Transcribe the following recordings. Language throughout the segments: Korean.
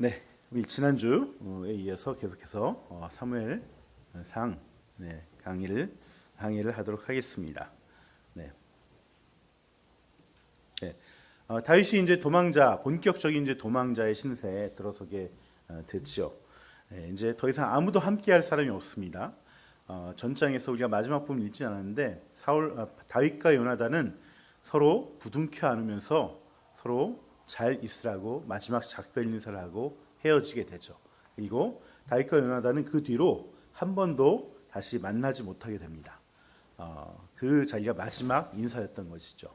네, 우리 지난주에 이어서 계속해서 사무엘상 강의를 하도록 하겠습니다. 네, 다윗이 이제 본격적인 이제 도망자의 신세에 들어서게 됐죠. 이제 더 이상 아무도 함께할 사람이 없습니다. 전장에서 우리가 마지막 부분 읽지 않았는데 다윗과 요나단은 서로 부둥켜 안으면서 서로 잘 있으라고 마지막 작별 인사를 하고 헤어지게 되죠. 그리고 다윗과 요나단은 그 뒤로 한 번도 다시 만나지 못하게 됩니다. 그 자기가 마지막 인사였던 것이죠.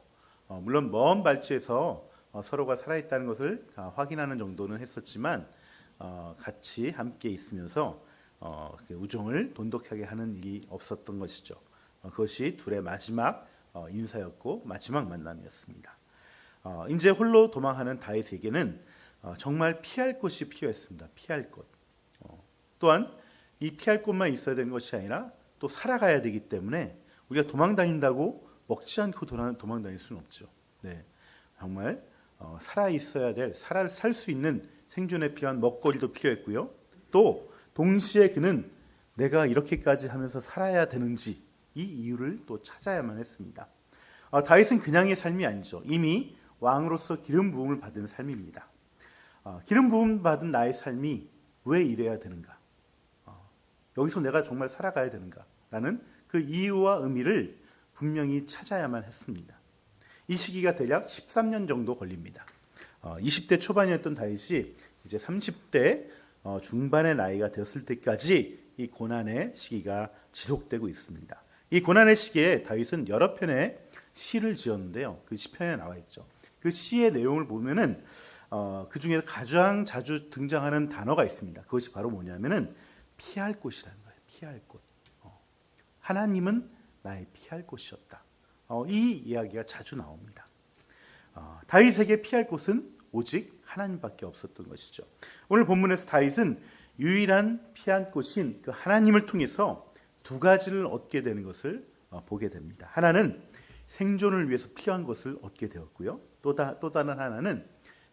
물론 먼 발치에서 서로가 살아있다는 것을 확인하는 정도는 했었지만 같이 함께 있으면서 우정을 돈독하게 하는 일이 없었던 것이죠. 그것이 둘의 마지막 인사였고 마지막 만남이었습니다. 이제 홀로 도망하는 다윗에게는 정말 피할 곳이 필요했습니다. 피할 곳. 또한 이 피할 곳만 있어야 되는 것이 아니라 또 살아가야 되기 때문에 우리가 도망 다닌다고 먹지 않고 도망 다닐 수는 없죠. 네, 정말 살아 있어야 될, 살 수 있는 생존에 필요한 먹거리도 필요했고요. 또 동시에 그는 내가 이렇게까지 하면서 살아야 되는지 이 이유를 또 찾아야만 했습니다. 다윗은 그냥의 삶이 아니죠. 이미 왕으로서 기름 부음을 받은 삶입니다. 기름 부음 받은 나의 삶이 왜 이래야 되는가? 여기서 내가 정말 살아가야 되는가? 라는 그 이유와 의미를 분명히 찾아야만 했습니다. 이 시기가 대략 13년 정도 걸립니다. 20대 초반이었던 다윗이 이제 30대 중반의 나이가 되었을 때까지 이 고난의 시기가 지속되고 있습니다. 이 고난의 시기에 다윗은 여러 편의 시를 지었는데요. 그 시편에 나와 있죠. 그 시의 내용을 보면은 그 중에 가장 자주 등장하는 단어가 있습니다. 그것이 바로 뭐냐면은 피할 곳이라는 거예요. 피할 곳. 하나님은 나의 피할 곳이었다. 이 이야기가 자주 나옵니다. 다윗에게 피할 곳은 오직 하나님밖에 없었던 것이죠. 오늘 본문에서 다윗은 유일한 피할 곳인 그 하나님을 통해서 두 가지를 얻게 되는 것을 보게 됩니다. 하나는 생존을 위해서 필요한 것을 얻게 되었고요. 또 다른 하나는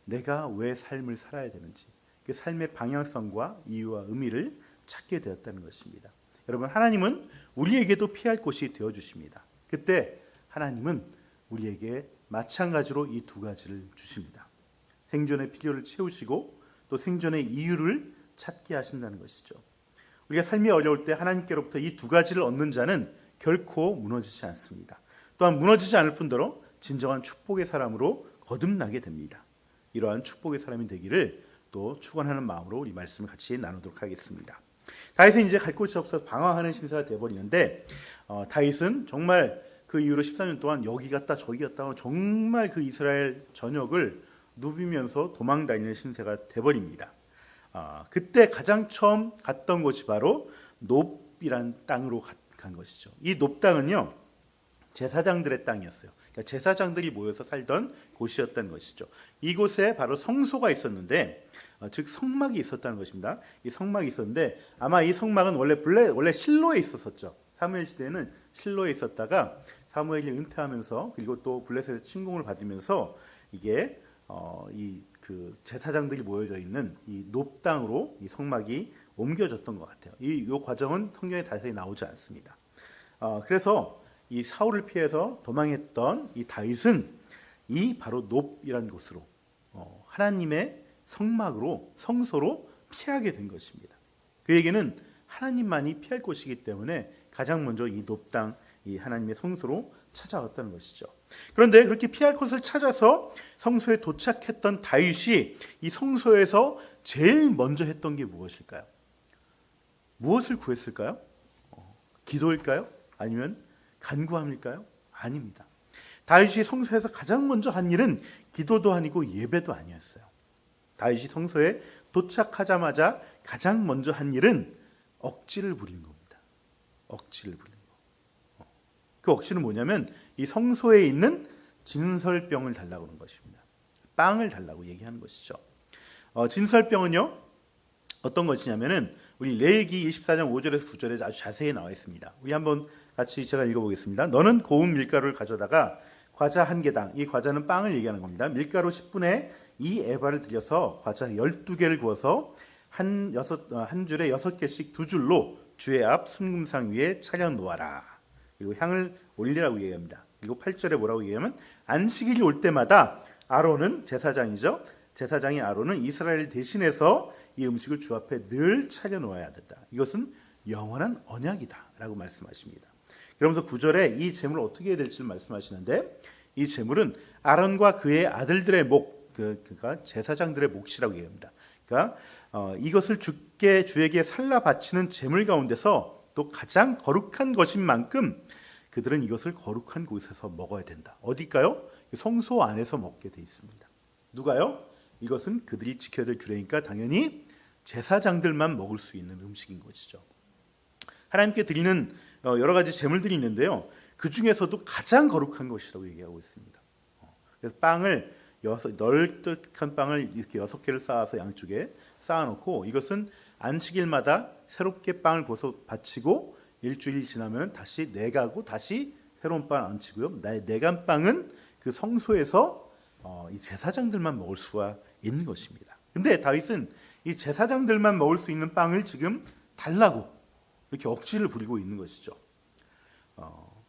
내가 왜 삶을 살아야 되는지, 그 삶의 방향성과 이유와 의미를 찾게 되었다는 것입니다. 여러분, 하나님은 우리에게도 피할 곳이 되어주십니다. 그때 하나님은 우리에게 마찬가지로 이 두 가지를 주십니다. 생존의 필요를 채우시고 또 생존의 이유를 찾게 하신다는 것이죠. 우리가 삶이 어려울 때 하나님께로부터 이 두 가지를 얻는 자는 결코 무너지지 않습니다. 또한 무너지지 않을 뿐더러 진정한 축복의 사람으로 거듭나게 됩니다. 이러한 축복의 사람이 되기를 또 축원하는 마음으로 우리 말씀을 같이 나누도록 하겠습니다. 다윗은 이제 갈 곳이 없어서 방황하는 신세가 되어버리는데 다윗은 정말 그 이후로 13년 동안 여기 갔다 저기 갔다 정말 그 이스라엘 전역을 누비면서 도망다니는 신세가 되어버립니다. 그때 가장 처음 갔던 곳이 바로 놉이란 땅으로 간 것이죠. 이 놉 땅은요, 제사장들의 땅이었어요. 그러니까 제사장들이 모여서 살던 곳이었다는 것이죠. 이곳에 바로 성소가 있었는데, 즉 성막이 있었다는 것입니다. 이 성막이 있었는데 아마 이 성막은 원래 실로에 있었었죠. 사무엘 시대에는 실로에 있었다가 사무엘이 은퇴하면서 그리고 또 블레셋의 침공을 받으면서 이게 그 제사장들이 모여져 있는 이 놉 땅으로 이 성막이 옮겨졌던 것 같아요. 이 과정은 성경에 자세히 나오지 않습니다. 그래서 이 사울을 피해서 도망했던 이 다윗은 이 바로 놉이라는 곳으로 하나님의 성막으로 성소로 피하게 된 것입니다. 그에게는 하나님만이 피할 곳이기 때문에 가장 먼저 이 놉 땅, 이 하나님의 성소로 찾아왔다는 것이죠. 그런데 그렇게 피할 곳을 찾아서 성소에 도착했던 다윗이 이 성소에서 제일 먼저 했던 게 무엇일까요? 무엇을 구했을까요? 기도일까요? 아니면 간구함일까요? 아닙니다. 다윗이 성소에서 가장 먼저 한 일은 기도도 아니고 예배도 아니었어요. 다윗이 성소에 도착하자마자 가장 먼저 한 일은 억지를 부리는 겁니다. 억지를 부리는 거. 그 억지는 뭐냐면 이 성소에 있는 진설병을 달라고 하는 것입니다. 빵을 달라고 얘기하는 것이죠. 진설병은요, 어떤 것이냐면은 우리 레위기 24장 5절에서 9절에 아주 자세히 나와 있습니다. 우리 한번 같이 제가 읽어보겠습니다. 너는 고운 밀가루를 가져다가 과자 한 개당, 이 과자는 빵을 얘기하는 겁니다. 밀가루 10분의 이 에바를 들여서 과자 12개를 구워서 한 줄에 6개씩 2줄로 주의 앞 순금상 위에 차려 놓아라. 그리고 향을 올리라고 얘기합니다. 그리고 8절에 뭐라고 얘기하면 안식일이 올 때마다 아론은 제사장이죠. 제사장인 아론은 이스라엘 대신해서 이 음식을 주 앞에 늘 차려 놓아야 된다. 이것은 영원한 언약이다라고 말씀하십니다. 그러면서 9절에 이 제물을 어떻게 해야 될지 말씀하시는데 이 제물은 아론과 그의 아들들의 목, 그러니까 제사장들의 몫이라고 얘기합니다. 그러니까 이것을 주에게 살라 바치는 제물 가운데서 또 가장 거룩한 것인 만큼 그들은 이것을 거룩한 곳에서 먹어야 된다. 어디일까요? 성소 안에서 먹게 돼 있습니다. 누가요? 이것은 그들이 지켜야 될 규례니까 당연히 제사장들만 먹을 수 있는 음식인 것이죠. 하나님께 드리는 여러 가지 제물들이 있는데요. 그 중에서도 가장 거룩한 것이라고 얘기하고 있습니다. 그래서 빵을 널찍한 빵을 이렇게 6개를 쌓아서 양쪽에 쌓아놓고 이것은 안식일마다 새롭게 빵을 구워서 바치고 일주일 지나면 다시 내가고 다시 새로운 빵을 얹히고요. 내간 빵은 그 성소에서 이 제사장들만 먹을 수가 있는 것입니다. 근데 다윗은 이 제사장들만 먹을 수 있는 빵을 지금 달라고 이렇게 억지를 부리고 있는 것이죠.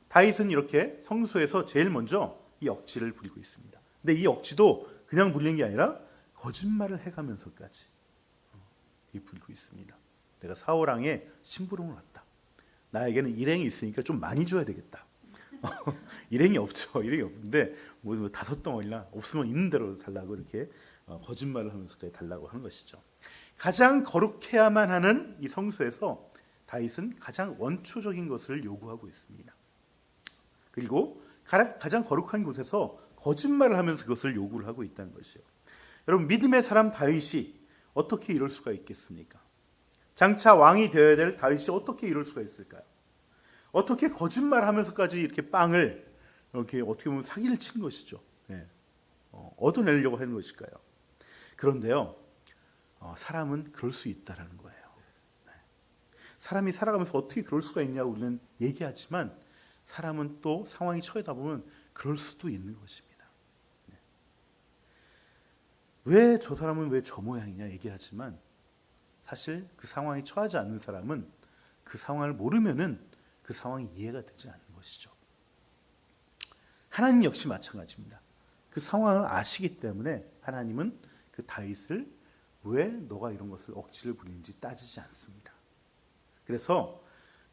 다윗은 이렇게 성소에서 제일 먼저 이 억지를 부리고 있습니다. 근데 이 억지도 그냥 부리는 게 아니라 거짓말을 해가면서까지 부리고 있습니다. 내가 사울 왕의 심부름을 왔다. 나에게는 일행이 있으니까 좀 많이 줘야 되겠다. 일행이 없죠. 일행이 없는데 뭐 5덩어리나 없으면 있는 대로 달라고 이렇게 거짓말을 하면서까지 달라고 하는 것이죠. 가장 거룩해야만 하는 이 성소에서 다윗은 가장 원초적인 것을 요구하고 있습니다. 그리고 가장 거룩한 곳에서 거짓말을 하면서 그것을 요구를 하고 있다는 것이요. 여러분 믿음의 사람 다윗이 어떻게 이럴 수가 있겠습니까? 장차 왕이 되어야 될 다윗이 어떻게 이럴 수가 있을까요? 어떻게 거짓말하면서까지 이렇게 빵을 이렇게 어떻게 보면 사기를 친 것이죠. 네. 얻어내려고 하는 것일까요? 그런데요, 사람은 그럴 수 있다라는 거예요. 네. 사람이 살아가면서 어떻게 그럴 수가 있냐고 우리는 얘기하지만 사람은 또 상황이 처하다 보면 그럴 수도 있는 것입니다. 네. 왜 저 사람은 왜 저 모양이냐 얘기하지만 사실 그 상황이 처하지 않는 사람은 그 상황을 모르면은 그 상황이 이해가 되지 않는 것이죠. 하나님 역시 마찬가지입니다. 그 상황을 아시기 때문에 하나님은 그 다윗을 왜 너가 이런 것을 억지를 부리는지 따지지 않습니다. 그래서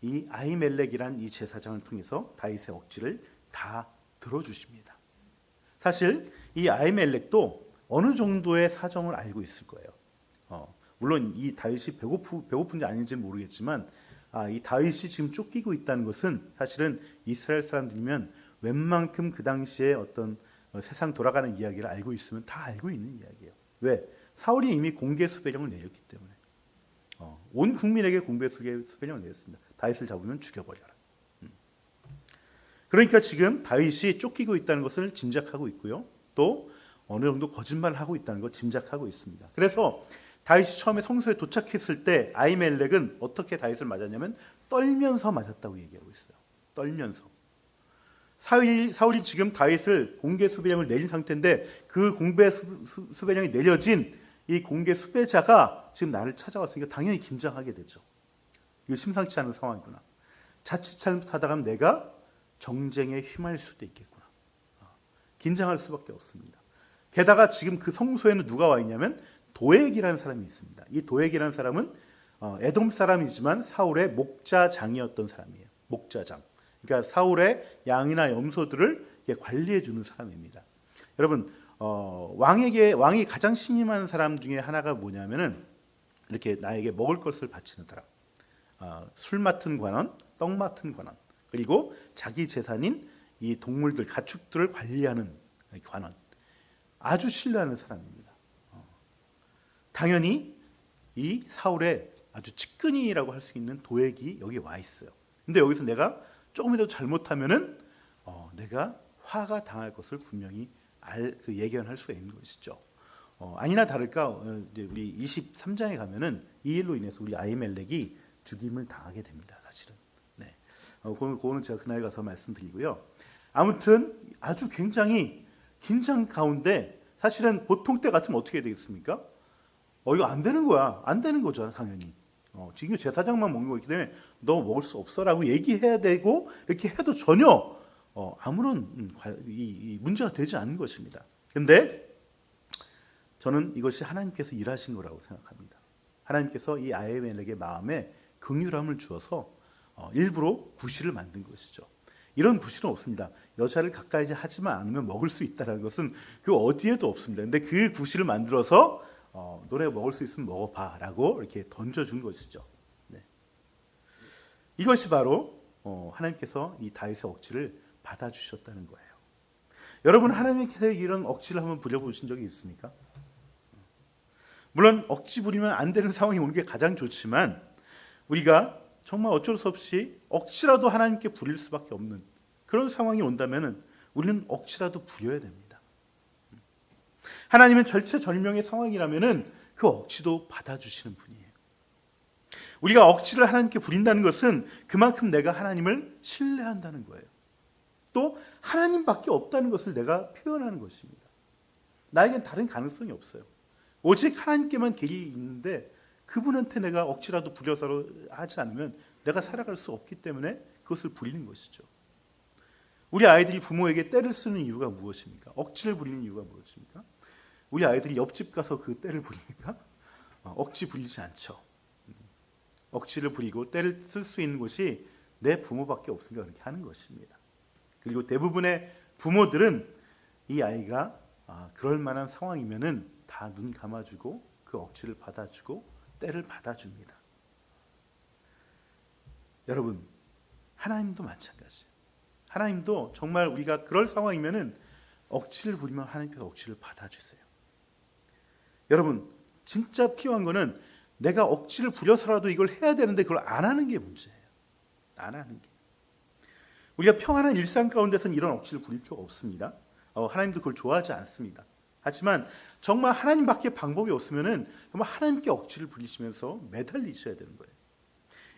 이 아히멜렉이란 이 제사장을 통해서 다윗의 억지를 다 들어주십니다. 사실 이 아히멜렉도 어느 정도의 사정을 알고 있을 거예요. 물론 이 다윗이 배고픈지 아닌지는 모르겠지만 이 다윗이 지금 쫓기고 있다는 것은 사실은 이스라엘 사람들이면 웬만큼 그 당시에 어떤 세상 돌아가는 이야기를 알고 있으면 다 알고 있는 이야기예요. 왜? 사울이 이미 공개 수배령을 내렸기 때문에 온 국민에게 공개 수배령을 내렸습니다. 다윗을 잡으면 죽여버려라. 그러니까 지금 다윗이 쫓기고 있다는 것을 짐작하고 있고요. 또 어느 정도 거짓말을 하고 있다는 걸 짐작하고 있습니다. 그래서 다윗이 처음에 성소에 도착했을 때 아히멜렉은 어떻게 다윗을 맞았냐면 떨면서 맞았다고 얘기하고 있어요. 떨면서. 사울이 지금 다윗을 공개 수배령을 내린 상태인데 그 공개 수배령이 내려진 이 공개 수배자가 지금 나를 찾아왔으니까 당연히 긴장하게 되죠. 이거 심상치 않은 상황이구나. 자칫 잘못하다가 내가 정쟁에 휘말릴 수도 있겠구나. 긴장할 수밖에 없습니다. 게다가 지금 그 성소에는 누가 와 있냐면 도액이라는 사람이 있습니다. 이 도액이라는 사람은 에돔 사람이지만 사울의 목자장이었던 사람이에요. 목자장. 그러니까 사울의 양이나 염소들을 관리해 주는 사람입니다. 여러분 왕이 가장 신임하는 사람 중에 하나가 뭐냐면은 이렇게 나에게 먹을 것을 바치는 사람, 술 맡은 관원, 떡 맡은 관원, 그리고 자기 재산인 이 동물들, 가축들을 관리하는 관원, 아주 신뢰하는 사람입니다. 당연히 이 사울의 아주 측근이라고 할 수 있는 도액이 여기 와 있어요. 근데 여기서 내가 조금이라도 잘못하면은 내가 화가 당할 것을 분명히 예견할 수가 있는 것이죠. 아니나 다를까 우리 23장에 가면은 이 일로 인해서 우리 아히멜렉이 죽임을 당하게 됩니다. 사실은. 네. 그거는 제가 그날 가서 말씀드리고요. 아무튼 아주 굉장히 긴장 가운데 사실은 보통 때 같으면 어떻게 되겠습니까? 이거 안 되는 거야. 안 되는 거죠, 당연히. 지금 제사장만 먹는 거기 때문에 너 먹을 수 없어라고 얘기해야 되고 이렇게 해도 전혀 아무런 이 문제가 되지 않는 것입니다. 근데 저는 이것이 하나님께서 일하신 거라고 생각합니다. 하나님께서 이 아히멜렉의 마음에 긍휼함을 주어서 일부러 구실을 만든 것이죠. 이런 구실은 없습니다. 여자를 가까이 하지만 않으면 먹을 수 있다는 것은 그 어디에도 없습니다. 근데 그 구실을 만들어서 너네 먹을 수 있으면 먹어봐라고 이렇게 던져준 것이죠. 네. 이것이 바로 하나님께서 이 다윗의 억지를 받아주셨다는 거예요. 여러분, 하나님께서 이런 억지를 한번 부려보신 적이 있습니까? 물론 억지 부리면 안 되는 상황이 오는 게 가장 좋지만 우리가 정말 어쩔 수 없이 억지라도 하나님께 부릴 수밖에 없는 그런 상황이 온다면 우리는 억지라도 부려야 됩니다. 하나님은 절체절명의 상황이라면 그 억지도 받아주시는 분이에요. 우리가 억지를 하나님께 부린다는 것은 그만큼 내가 하나님을 신뢰한다는 거예요. 또 하나님밖에 없다는 것을 내가 표현하는 것입니다. 나에겐 다른 가능성이 없어요. 오직 하나님께만 길이 있는데 그분한테 내가 억지라도 부려서 하지 않으면 내가 살아갈 수 없기 때문에 그것을 부리는 것이죠. 우리 아이들이 부모에게 떼를 쓰는 이유가 무엇입니까? 억지를 부리는 이유가 무엇입니까? 우리 아이들이 옆집 가서 그 떼를 부립니까? 억지 부리지 않죠. 억지를 부리고 떼를 쓸 수 있는 곳이 내 부모밖에 없으니까 그렇게 하는 것입니다. 그리고 대부분의 부모들은 이 아이가 그럴 만한 상황이면은 다 눈 감아주고 그 억지를 받아주고 때를 받아줍니다. 여러분, 하나님도 마찬가지예요. 하나님도 정말 우리가 그럴 상황이면은 억지를 부리면 하나님께서 억지를 받아주세요. 여러분, 진짜 필요한 거는 내가 억지를 부려서라도 이걸 해야 되는데 그걸 안 하는 게 문제예요. 안 하는 게. 우리가 평안한 일상 가운데서는 이런 억지를 부릴 필요가 없습니다. 하나님도 그걸 좋아하지 않습니다. 하지만 정말 하나님밖에 방법이 없으면은 정말 하나님께 억지를 부리시면서 매달리셔야 되는 거예요.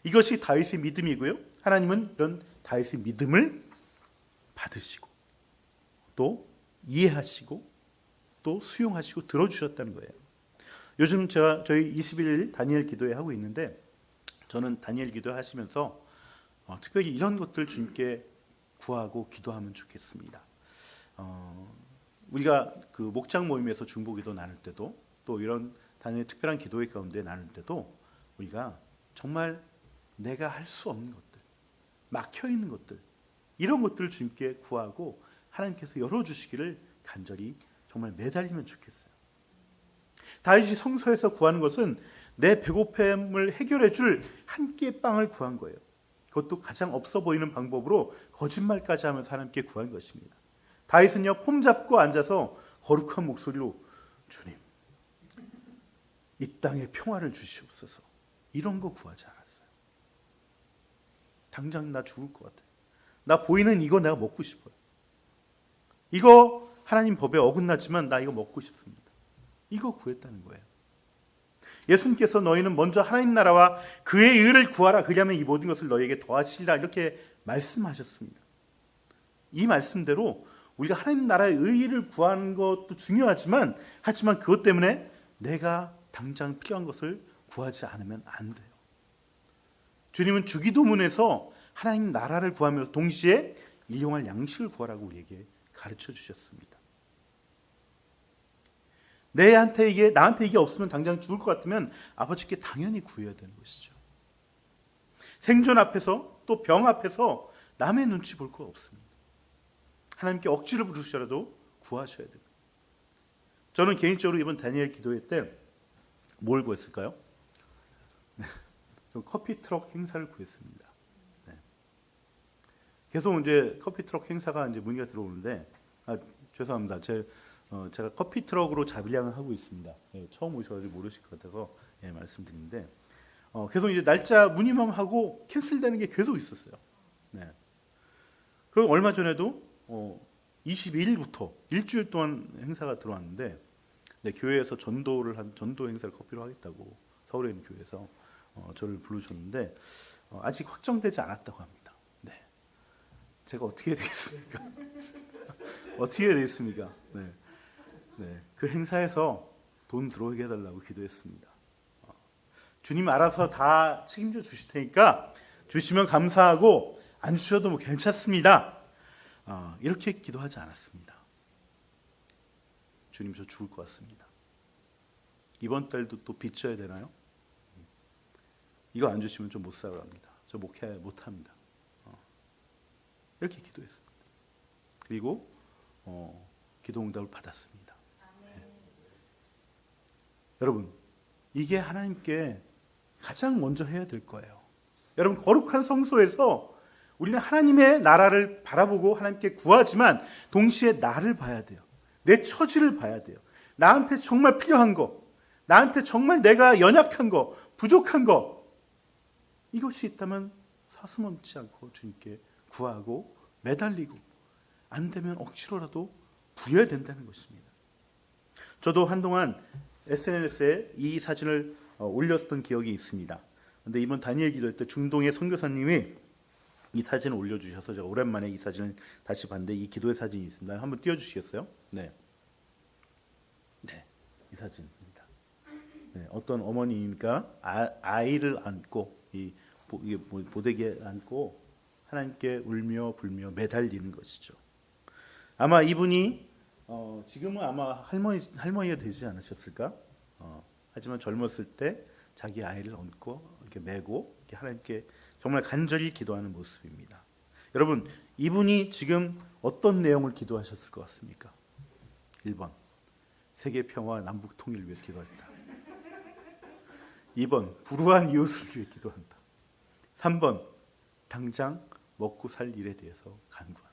이것이 다윗의 믿음이고요. 하나님은 이런 다윗의 믿음을 받으시고 또 이해하시고 또 수용하시고 들어주셨다는 거예요. 요즘 저희 21일 다니엘 기도회 하고 있는데 저는 다니엘 기도 하시면서 특별히 이런 것들 주님께 구하고 기도하면 좋겠습니다. 우리가 그 목장 모임에서 중보기도 나눌 때도 또 이런 다니엘 특별한 기도회 가운데 나눌 때도 우리가 정말 내가 할 수 없는 것들, 막혀 있는 것들, 이런 것들을 주님께 구하고 하나님께서 열어주시기를 간절히 정말 매달리면 좋겠어요. 다윗이 성소에서 구하는 것은 내 배고픔을 해결해 줄 한 끼의 빵을 구한 거예요. 그것도 가장 없어 보이는 방법으로 거짓말까지 하면서 하나님께 구한 것입니다. 다윗은요, 폼 잡고 앉아서 거룩한 목소리로 주님, 이 땅에 평화를 주시옵소서, 이런 거 구하지 않았어요. 당장 나 죽을 것 같아요. 나 보이는 이거 내가 먹고 싶어요. 이거 하나님 법에 어긋나지만 나 이거 먹고 싶습니다. 이거 구했다는 거예요. 예수님께서 너희는 먼저 하나님 나라와 그의 의를 구하라, 그리하면 이 모든 것을 너희에게 더하시리라, 이렇게 말씀하셨습니다. 이 말씀대로 우리가 하나님 나라의 의를 구하는 것도 중요하지만 하지만 그것 때문에 내가 당장 필요한 것을 구하지 않으면 안 돼요. 주님은 주기도문에서 하나님 나라를 구하면서 동시에 일용할 양식을 구하라고 우리에게 가르쳐 주셨습니다. 나한테 이게 없으면 당장 죽을 것 같으면 아버지께 당연히 구해야 되는 것이죠. 생존 앞에서 또 병 앞에서 남의 눈치 볼 거 없습니다. 하나님께 억지를 부르시더라도 구하셔야 됩니다. 저는 개인적으로 이번 다니엘 기도회 때 뭘 구했을까요? 커피 트럭 행사를 구했습니다. 네. 계속 이제 커피 트럭 행사가 이제 문의가 들어오는데, 죄송합니다. 제가 커피 트럭으로 자비량을 하고 있습니다. 예, 처음 오셔가지고 모르실 것 같아서 말씀드리는데, 계속 이제 날짜 문의만 하고 캔슬되는 게 계속 있었어요. 네. 그리고 얼마 전에도 22일부터 일주일 동안 행사가 들어왔는데, 네, 교회에서 전도 행사를 커피로 하겠다고 서울에 있는 교회에서 저를 부르셨는데 아직 확정되지 않았다고 합니다. 네. 제가 어떻게 해야 되겠습니까? 어떻게 해야 되겠습니까? 네. 그 행사에서 돈 들어오게 해달라고 기도했습니다. 주님 알아서 다 책임져 주실 테니까 주시면 감사하고 안 주셔도 뭐 괜찮습니다. 이렇게 기도하지 않았습니다. 주님 저 죽을 것 같습니다. 이번 달도 또 빚 져야 되나요? 이거 안 주시면 좀 못 살아갑니다. 저 목회 못합니다. 이렇게 기도했습니다. 그리고 기도 응답을 받았습니다. 여러분, 이게 하나님께 가장 먼저 해야 될 거예요. 여러분, 거룩한 성소에서 우리는 하나님의 나라를 바라보고 하나님께 구하지만 동시에 나를 봐야 돼요. 내 처지를 봐야 돼요. 나한테 정말 필요한 거, 나한테 정말 내가 연약한 거, 부족한 거, 이것이 있다면 서슴없지 않고 주님께 구하고 매달리고, 안 되면 억지로라도 부려야 된다는 것입니다. 저도 한동안 SNS에 이 사진을 올렸던 기억이 있습니다. 그런데 이번 다니엘 기도회 때 중동의 선교사님이 이 사진을 올려주셔서 제가 오랜만에 이 사진을 다시 봤는데 이 기도회 사진이 있습니다. 한번 띄워주시겠어요? 네, 이 사진입니다. 어떤 어머니가 아이를 안고 이 보대기에 안고 하나님께 울며 불며 매달리는 것이죠. 아마 이분이 지금은 아마 할머니가 되지 않으셨을까? 하지만 젊었을 때 자기 아이를 얹고 이렇게 메고 이렇게 하나님께 정말 간절히 기도하는 모습입니다. 여러분, 이분이 지금 어떤 내용을 기도하셨을 것 같습니까? 1번, 세계 평화와 남북 통일을 위해서 기도했다. 2번, 불우한 이웃을 위해 기도한다. 3번, 당장 먹고 살 일에 대해서 간구한다.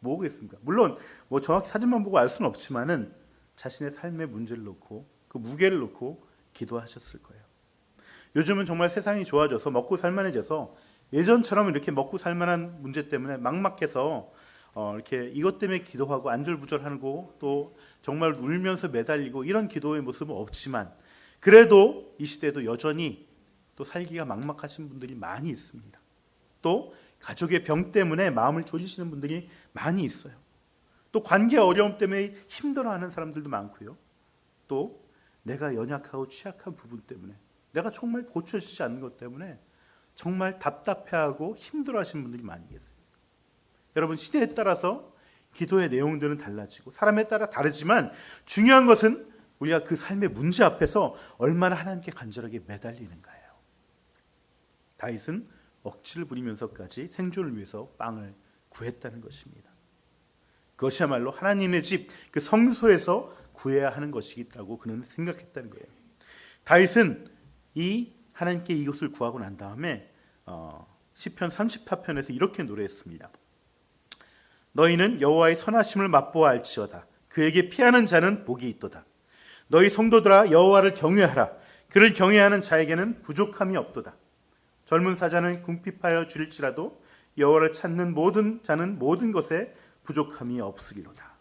뭐겠습니까? 물론 뭐 정확히 사진만 보고 알 수는 없지만은 자신의 삶의 문제를 놓고 그 무게를 놓고 기도하셨을 거예요. 요즘은 정말 세상이 좋아져서 먹고 살만해져서 예전처럼 이렇게 먹고 살만한 문제 때문에 막막해서 이렇게 이것 때문에 기도하고 안절부절하고 또 정말 울면서 매달리고 이런 기도의 모습은 없지만 그래도 이 시대에도 여전히 또 살기가 막막하신 분들이 많이 있습니다. 또 가족의 병 때문에 마음을 졸이시는 분들이 많이 있어요. 또 관계 어려움 때문에 힘들어하는 사람들도 많고요. 또 내가 연약하고 취약한 부분 때문에 내가 정말 고쳐지지 않는 것 때문에 정말 답답해하고 힘들어하시는 분들이 많이 계세요. 여러분, 시대에 따라서 기도의 내용들은 달라지고 사람에 따라 다르지만 중요한 것은 우리가 그 삶의 문제 앞에서 얼마나 하나님께 간절하게 매달리는가예요. 다윗은 억지를 부리면서까지 생존을 위해서 빵을 구했다는 것입니다. 그것이야말로 하나님의 집, 그 성소에서 구해야 하는 것이라고 그는 생각했다는 거예요. 다윗은 이 하나님께 이것을 구하고 난 다음에 시편 34편에서 이렇게 노래했습니다. 너희는 여호와의 선하심을 맛보아 알지어다. 그에게 피하는 자는 복이 있도다. 너희 성도들아 여호와를 경외하라. 그를 경외하는 자에게는 부족함이 없도다. 젊은 사자는 궁핍하여 줄일지라도 여호와를 찾는 모든 자는 모든 것에 부족함이 없으리로다.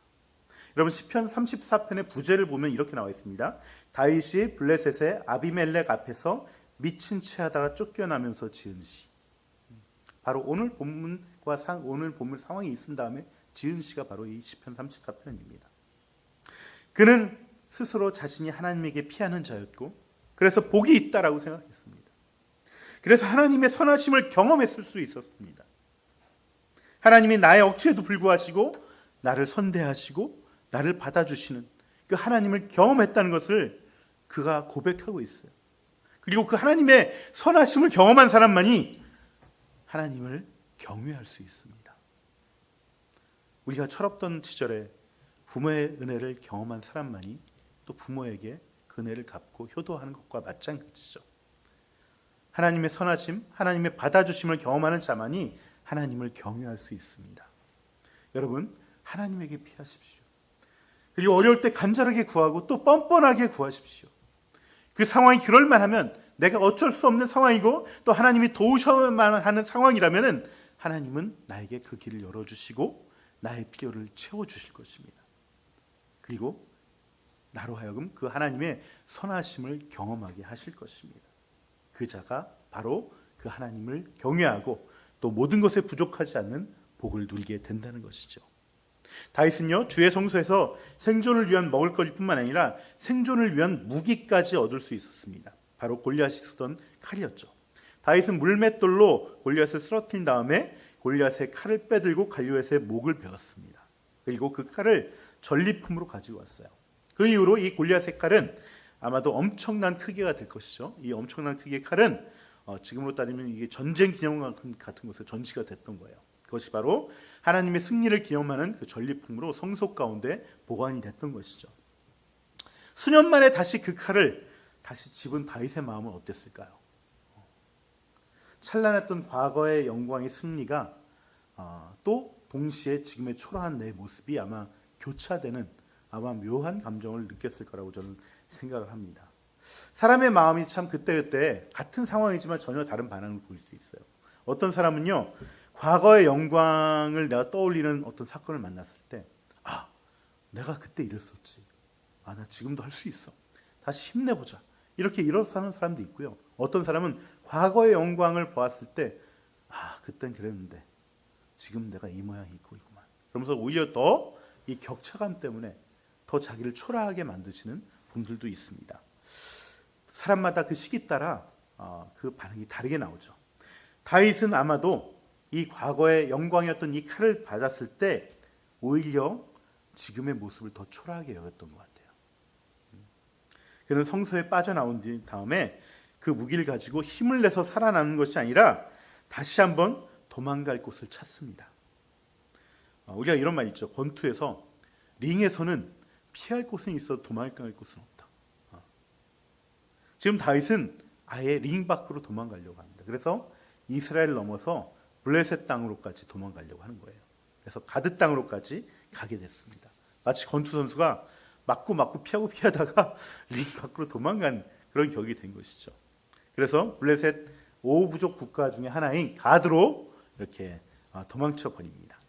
여러분, 시편 34편의 부제를 보면 이렇게 나와 있습니다. 다윗이 블레셋의 아비멜렉 앞에서 미친 채 하다가 쫓겨나면서 지은 시. 바로 오늘 본문과 오늘 본문 상황이 있은 다음에 지은 시가 바로 이 시편 34편입니다. 그는 스스로 자신이 하나님에게 피하는 자였고 그래서 복이 있다라고 생각했습니다. 그래서 하나님의 선하심을 경험했을 수 있었습니다. 하나님이 나의 억지에도 불구하시고 나를 선대하시고 나를 받아주시는 그 하나님을 경험했다는 것을 그가 고백하고 있어요. 그리고 그 하나님의 선하심을 경험한 사람만이 하나님을 경외할 수 있습니다. 우리가 철없던 시절에 부모의 은혜를 경험한 사람만이 또 부모에게 그 은혜를 갚고 효도하는 것과 마찬가지죠. 하나님의 선하심, 하나님의 받아주심을 경험하는 자만이 하나님을 경외할 수 있습니다. 여러분, 하나님에게 피하십시오. 그리고 어려울 때 간절하게 구하고 또 뻔뻔하게 구하십시오. 그 상황이 그럴만하면 내가 어쩔 수 없는 상황이고 또 하나님이 도우셔야만 하는 상황이라면 하나님은 나에게 그 길을 열어주시고 나의 필요를 채워주실 것입니다. 그리고 나로 하여금 그 하나님의 선하심을 경험하게 하실 것입니다. 그 자가 바로 그 하나님을 경외하고 또 모든 것에 부족하지 않는 복을 누리게 된다는 것이죠. 다윗은요, 주의 성소에서 생존을 위한 먹을거리뿐만 아니라 생존을 위한 무기까지 얻을 수 있었습니다. 바로 골리앗이 쓰던 칼이었죠. 다윗은 물맷돌로 골리앗을 쓰러뜨린 다음에 골리앗의 칼을 빼들고 골리앗의 목을 베었습니다. 그리고 그 칼을 전리품으로 가지고 왔어요. 그 이후로 이 골리앗의 칼은 아마도 엄청난 크기가 될 것이죠. 이 엄청난 크기의 칼은 지금으로 따지면 이게 전쟁 기념관 같은 곳에 전시가 됐던 거예요. 그것이 바로 하나님의 승리를 기념하는 그 전리품으로 성소 가운데 보관이 됐던 것이죠. 수년 만에 다시 그 칼을 다시 집은 다윗의 마음은 어땠을까요? 찬란했던 과거의 영광의 승리가 또 동시에 지금의 초라한 내 모습이 아마 교차되는 아마 묘한 감정을 느꼈을 거라고 저는 생각을 합니다. 사람의 마음이 참 그때그때 같은 상황이지만 전혀 다른 반응을 보일 수 있어요. 어떤 사람은요, 과거의 영광을 내가 떠올리는 어떤 사건을 만났을 때, 내가 그때 이랬었지. 나 지금도 할 수 있어. 다시 힘내보자. 이렇게 일어서는 사람도 있고요. 어떤 사람은 과거의 영광을 보았을 때, 그땐 그랬는데 지금 내가 이 모양이 있고 있구만. 그러면서 오히려 더 이 격차감 때문에 더 자기를 초라하게 만드시는 분들도 있습니다. 사람마다 그 시기 따라 그 반응이 다르게 나오죠. 다윗은 아마도 이 과거의 영광이었던 이 칼을 받았을 때 오히려 지금의 모습을 더 초라하게 여겼던 것 같아요. 그는 성소에 빠져나온 다음에 그 무기를 가지고 힘을 내서 살아나는 것이 아니라 다시 한번 도망갈 곳을 찾습니다. 우리가 이런 말 있죠. 권투에서 링에서는 피할 곳은 있어도 도망갈 곳은 없다. 지금 다윗은 아예 링 밖으로 도망가려고 합니다. 그래서 이스라엘 넘어서 블레셋 땅으로까지 도망가려고 하는 거예요. 그래서 가드 땅으로까지 가게 됐습니다. 마치 권투 선수가 맞고 피하다가 링 밖으로 도망간 그런 격이 된 것이죠. 그래서 블레셋 5부족 국가 중에 하나인 가드로 이렇게 도망쳐 버립니다.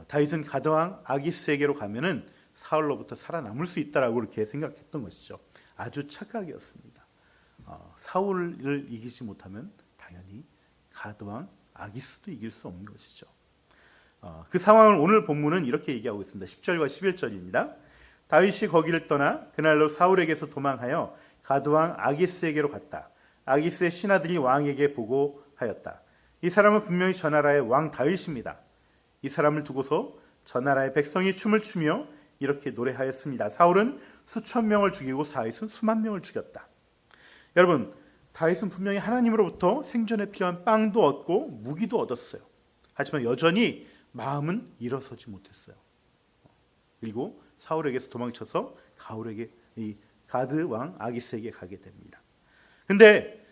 다윗은 가드왕 아기스에게로 가면은 사울로부터 살아남을 수 있다라고 그렇게 생각했던 것이죠. 아주 착각이었습니다. 사울을 이기지 못하면 당연히 가드왕 아기스도 이길 수 없는 것이죠. 그 상황을 오늘 본문은 이렇게 얘기하고 있습니다. 10절과 11절입니다. 다윗이 거기를 떠나 그날로 사울에게서 도망하여 가드왕 아기스에게로 갔다. 아기스의 신하들이 왕에게 보고하였다. 이 사람은 분명히 저 나라의 왕 다윗입니다. 이 사람을 두고서 저 나라의 백성이 춤을 추며 이렇게 노래하였습니다. 사울은 수천 명을 죽이고 다윗은 수만 명을 죽였다. 여러분, 다윗은 분명히 하나님으로부터 생존에 필요한 빵도 얻고 무기도 얻었어요. 하지만 여전히 마음은 일어서지 못했어요. 그리고 사울에게서 도망쳐서 이 가드 왕 아기스에게 가게 됩니다. 근데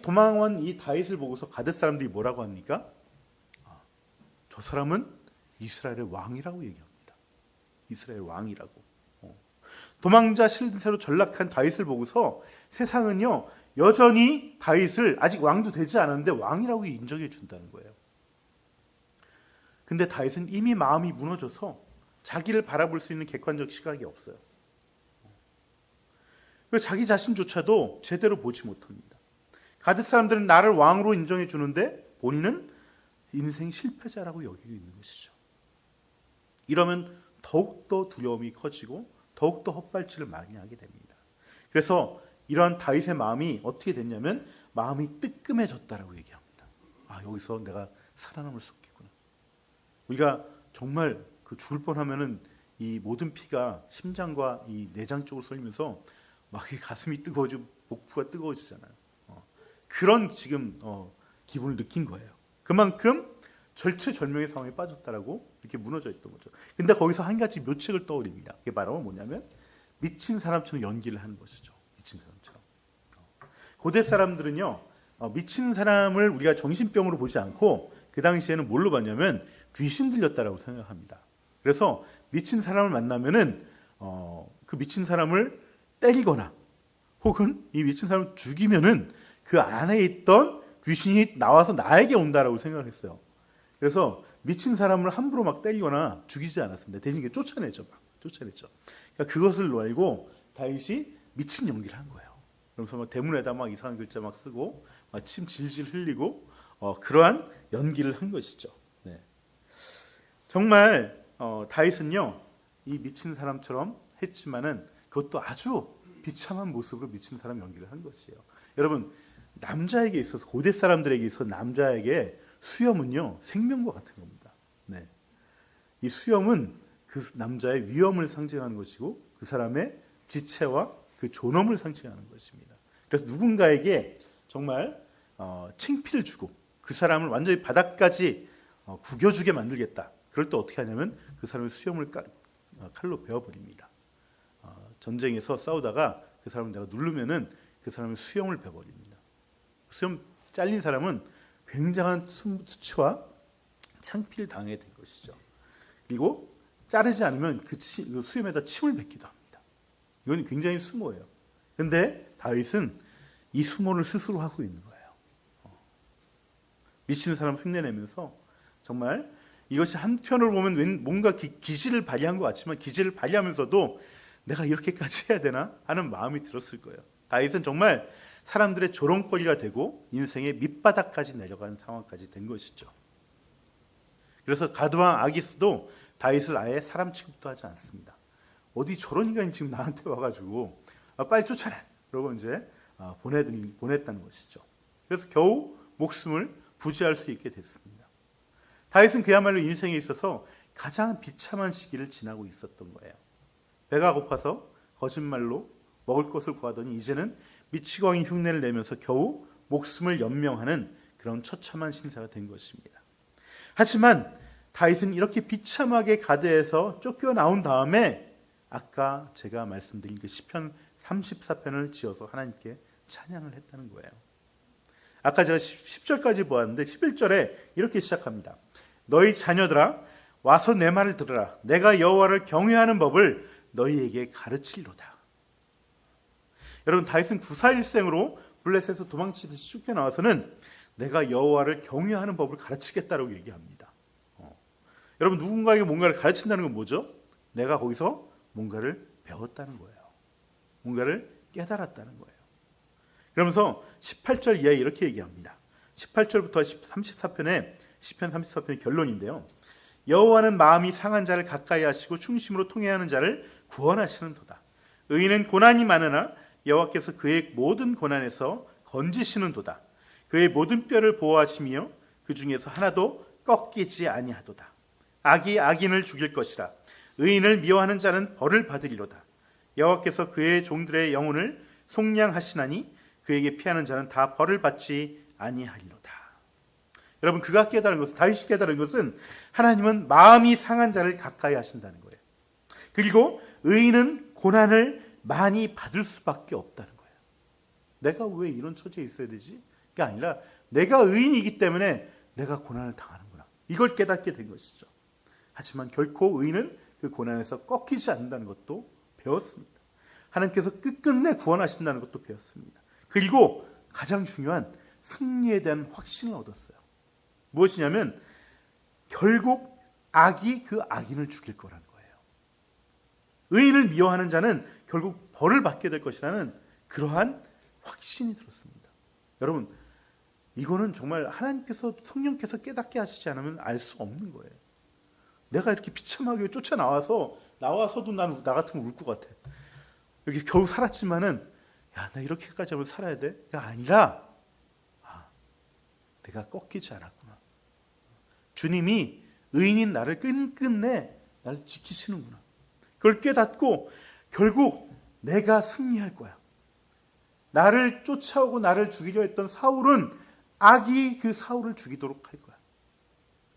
도망온 이 다윗을 보고서 가드 사람들이 뭐라고 합니까? 저 사람은 이스라엘의 왕이라고 얘기합니다. 이스라엘 왕이라고. 도망자 신세로 전락한 다윗을 보고서 세상은요, 여전히 다윗을 아직 왕도 되지 않았는데 왕이라고 인정해 준다는 거예요. 근데 다윗은 이미 마음이 무너져서 자기를 바라볼 수 있는 객관적 시각이 없어요. 그리고 자기 자신조차도 제대로 보지 못합니다. 가드 사람들은 나를 왕으로 인정해 주는데 본인은 인생 실패자라고 여기고 있는 것이죠. 이러면 더욱더 두려움이 커지고 더욱더 헛발질을 많이 하게 됩니다. 그래서 이러한 다윗의 마음이 어떻게 됐냐면 마음이 뜨끔해졌다라고 얘기합니다. 여기서 내가 살아남을 수 없겠구나. 우리가 정말 그 죽을 뻔하면은 이 모든 피가 심장과 이 내장 쪽으로 쏠리면서 막 가슴이 뜨거워지고 복부가 뜨거워지잖아요. 그런 지금 기분을 느낀 거예요. 그만큼 절체절명의 상황에 빠졌다라고 이렇게 무너져 있던 거죠. 근데 거기서 한 가지 묘책을 떠올립니다. 그게 바로 뭐냐면 미친 사람처럼 연기를 하는 것이죠. 미친 사람처럼. 고대 사람들은요, 미친 사람을 우리가 정신병으로 보지 않고 그 당시에는 뭘로 봤냐면 귀신 들렸다라고 생각합니다. 그래서 미친 사람을 만나면은 그 미친 사람을 때리거나 혹은 이 미친 사람을 죽이면은 그 안에 있던 귀신이 나와서 나에게 온다라고 생각을 했어요. 그래서 미친 사람을 함부로 막 때리거나 죽이지 않았습니다. 대신 쫓아냈죠. 그러니까 그것을 알고 다윗이 미친 연기를 한 거예요. 그러면서 막 대문에다 막 이상한 글자 막 쓰고 막 침 질질 흘리고 그러한 연기를 한 것이죠. 네. 정말 다윗은요 이 미친 사람처럼 했지만은 그것도 아주 비참한 모습으로 미친 사람 연기를 한 것이에요. 여러분 남자에게 있어서 고대 사람들에게 있어서 남자에게 수염은요 생명과 같은 겁니다. 네. 이 수염은 그 남자의 위엄을 상징하는 것이고 그 사람의 지체와 그 존엄을 상징하는 것입니다. 그래서 누군가에게 정말 창피를 주고 그 사람을 완전히 바닥까지 구겨주게 만들겠다. 그럴 때 어떻게 하냐면 그 사람의 수염을 칼로 베어버립니다. 전쟁에서 싸우다가 그 사람을 내가 누르면은 그 사람의 수염을 베어버립니다. 수염 잘린 사람은 굉장한 수치와 창피를 당하게 된 것이죠. 그리고 자르지 않으면 그 수염에다 침을 뱉기도 합니다. 이건 굉장히 수모예요. 그런데 다윗은 이 수모를 스스로 하고 있는 거예요. 미치는 사람 흉내내면서 정말 이것이 한편으로 보면 뭔가 기질을 발휘한 것 같지만 기질을 발휘하면서도 내가 이렇게까지 해야 되나 하는 마음이 들었을 거예요. 다윗은 정말 사람들의 조롱거리가 되고 인생의 밑바닥까지 내려가는 상황까지 된 것이죠. 그래서 가드왕 아기스도 다윗을 아예 사람 취급도 하지 않습니다. 어디 저런 인간이 지금 나한테 와가지고 빨리 쫓아내! 그러고 이제 보냈다는 것이죠. 그래서 겨우 목숨을 부지할 수 있게 됐습니다. 다윗은 그야말로 인생에 있어서 가장 비참한 시기를 지나고 있었던 거예요. 배가 고파서 거짓말로 먹을 것을 구하더니 이제는 미치광이 흉내를 내면서 겨우 목숨을 연명하는 그런 처참한 신세가 된 것입니다. 하지만 다윗은 이렇게 비참하게 가드에서 쫓겨나온 다음에 아까 제가 말씀드린 그 시편 34편을 지어서 하나님께 찬양을 했다는 거예요. 아까 제가 10절까지 보았는데 11절에 이렇게 시작합니다. 너희 자녀들아 와서 내 말을 들으라. 내가 여호와를 경외하는 법을 너희에게 가르치리로다. 여러분 다윗은 구사일생으로 블레셋에서 도망치듯이 쫓겨나와서는 내가 여호와를 경외하는 법을 가르치겠다라고 얘기합니다. 여러분 누군가에게 뭔가를 가르친다는 건 뭐죠? 내가 거기서 뭔가를 배웠다는 거예요. 뭔가를 깨달았다는 거예요. 그러면서 18절 이하에 이렇게 얘기합니다. 18절부터 34편의 시편 34편의 결론인데요. 여호와는 마음이 상한 자를 가까이 하시고 충심으로 통회하는 자를 구원하시는도다. 의인은 고난이 많으나 여호와께서 그의 모든 고난에서 건지시는도다. 그의 모든 뼈를 보호하시며 그 중에서 하나도 꺾이지 아니하도다. 악이 악인을 죽일 것이라. 의인을 미워하는 자는 벌을 받으리로다. 여호와께서 그의 종들의 영혼을 속량하시나니 그에게 피하는 자는 다 벌을 받지 아니하리로다. 여러분 그가 깨달은 것은 다윗이 깨달은 것은 하나님은 마음이 상한 자를 가까이 하신다는 거예요. 그리고 의인은 고난을 많이 받을 수밖에 없다는 거예요. 내가 왜 이런 처지에 있어야 되지? 그게 아니라 내가 의인이기 때문에 내가 고난을 당하는구나. 이걸 깨닫게 된 것이죠. 하지만 결코 의인은 그 고난에서 꺾이지 않는다는 것도 배웠습니다. 하나님께서 끝끝내 구원하신다는 것도 배웠습니다. 그리고 가장 중요한 승리에 대한 확신을 얻었어요. 무엇이냐면 결국 악이 그 악인을 죽일 거라는 거예요. 의인을 미워하는 자는 결국 벌을 받게 될 것이라는 그러한 확신이 들었습니다. 여러분 이거는 정말 하나님께서 성령께서 깨닫게 하시지 않으면 알 수 없는 거예요. 내가 이렇게 비참하게 나와서도 나 같으면 울 것 같아. 여기 겨우 살았지만은 야, 나 이렇게까지 하면 살아야 돼? 가 아니라 내가 꺾이지 않았구나. 주님이 의인인 나를 끝끝내 나를 지키시는구나. 그걸 깨닫고 결국 내가 승리할 거야. 나를 쫓아오고 나를 죽이려 했던 사울은 악이 그 사울을 죽이도록 할 거야.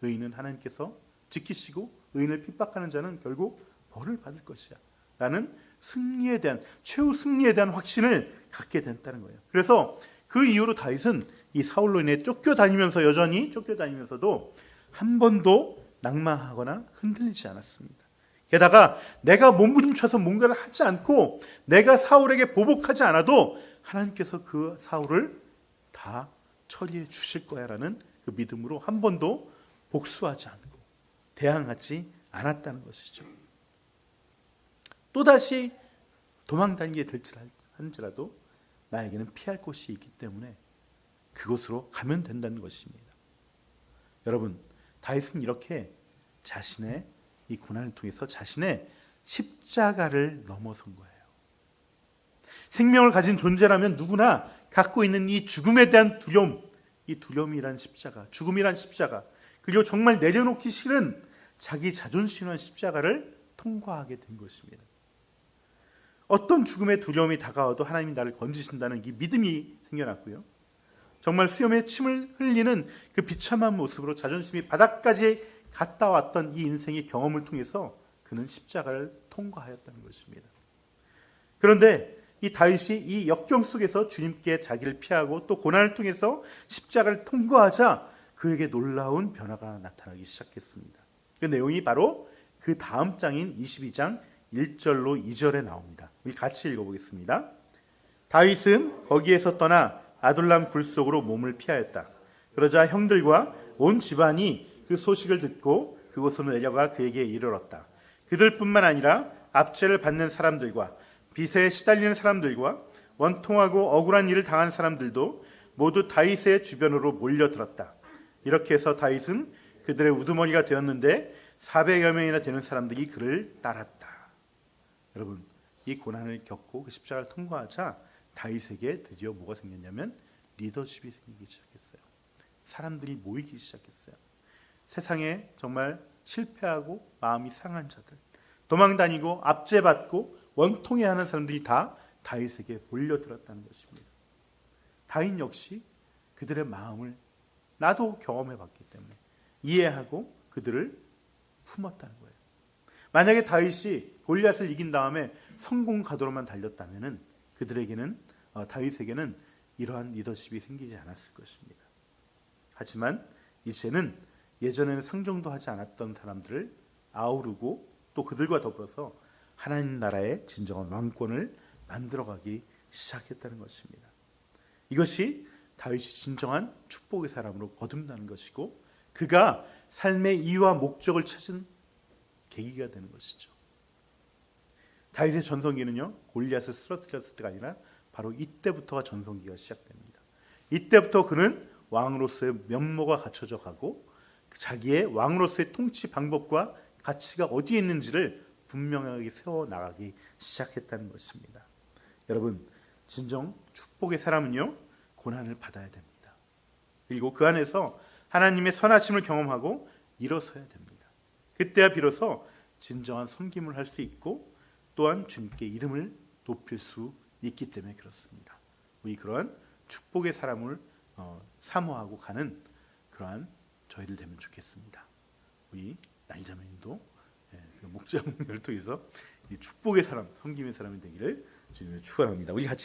의인은 하나님께서 지키시고 의인을 핍박하는 자는 결국 벌을 받을 것이야. 라는 승리에 대한 최후 승리에 대한 확신을 갖게 됐다는 거예요. 그래서 그 이후로 다윗은 이 사울로 인해 여전히 쫓겨다니면서도 한 번도 낙망하거나 흔들리지 않았습니다. 게다가 내가 몸부림쳐서 뭔가를 하지 않고 내가 사울에게 보복하지 않아도 하나님께서 그 사울을 다 처리해 주실 거야라는 그 믿음으로 한 번도 복수하지 않고 대항하지 않았다는 것이죠. 또다시 도망다니게 될지라도 나에게는 피할 곳이 있기 때문에 그곳으로 가면 된다는 것입니다. 여러분 다윗은 이렇게 자신의 이 고난을 통해서 자신의 십자가를 넘어선 거예요. 생명을 가진 존재라면 누구나 갖고 있는 이 죽음에 대한 두려움, 이 두려움이란 십자가, 죽음이란 십자가, 그리고 정말 내려놓기 싫은 자기 자존심이란 십자가를 통과하게 된 것입니다. 어떤 죽음의 두려움이 다가와도 하나님이 나를 건지신다는 이 믿음이 생겨났고요. 정말 수염에 침을 흘리는 그 비참한 모습으로 자존심이 바닥까지 갔다 왔던 이 인생의 경험을 통해서 그는 십자가를 통과하였다는 것입니다. 그런데 이 다윗이 이 역경 속에서 주님께 자기를 피하고 또 고난을 통해서 십자가를 통과하자 그에게 놀라운 변화가 나타나기 시작했습니다. 그 내용이 바로 그 다음 장인 22장 1절로 2절에 나옵니다. 우리 같이 읽어보겠습니다. 다윗은 거기에서 떠나 아둘람 굴 속으로 몸을 피하였다. 그러자 형들과 온 집안이 그 소식을 듣고 그곳으로 내려가 그에게 이르렀다. 그들뿐만 아니라 압제를 받는 사람들과 빚에 시달리는 사람들과 원통하고 억울한 일을 당한 사람들도 모두 다윗의 주변으로 몰려들었다. 이렇게 해서 다윗은 그들의 우두머리가 되었는데 400여 명이나 되는 사람들이 그를 따랐다. 여러분, 이 고난을 겪고 그 십자가를 통과하자 다윗에게 드디어 뭐가 생겼냐면 리더십이 생기기 시작했어요. 사람들이 모이기 시작했어요. 세상에 정말 실패하고 마음이 상한 자들, 도망다니고 압제받고 원통해하는 사람들이 다 다윗에게 몰려들었다는 것입니다. 다윗 역시 그들의 마음을 나도 경험해봤기 때문에 이해하고 그들을 품었다는 거예요. 만약에 다윗이 골리앗을 이긴 다음에 성공 가도로만 달렸다면 그들에게는 다윗에게는 이러한 리더십이 생기지 않았을 것입니다. 하지만 이제는 예전에는 상종도 하지 않았던 사람들을 아우르고 또 그들과 더불어서 하나님 나라의 진정한 왕권을 만들어가기 시작했다는 것입니다. 이것이 다윗이 진정한 축복의 사람으로 거듭나는 것이고 그가 삶의 이유와 목적을 찾은 계기가 되는 것이죠. 다윗의 전성기는요, 골리앗을 쓰러뜨렸을 때가 아니라 바로 이때부터가 전성기가 시작됩니다. 이때부터 그는 왕으로서의 면모가 갖춰져 가고 자기의 왕으로서의 통치 방법과 가치가 어디에 있는지를 분명하게 세워나가기 시작했다는 것입니다. 여러분, 진정 축복의 사람은요, 고난을 받아야 됩니다. 그리고 그 안에서 하나님의 선하심을 경험하고 일어서야 됩니다. 그때야 비로소 진정한 섬김을 할 수 있고 또한 주님께 이름을 높일 수 있기 때문에 그렇습니다. 우리 그러한 축복의 사람을 사모하고 가는 그러한 저희들 되면 좋겠습니다. 우리 날자매님도 목장을 통해서 이 축복의 사람, 섬김의 사람이 되기를 주님을 축원합니다. 우리 같이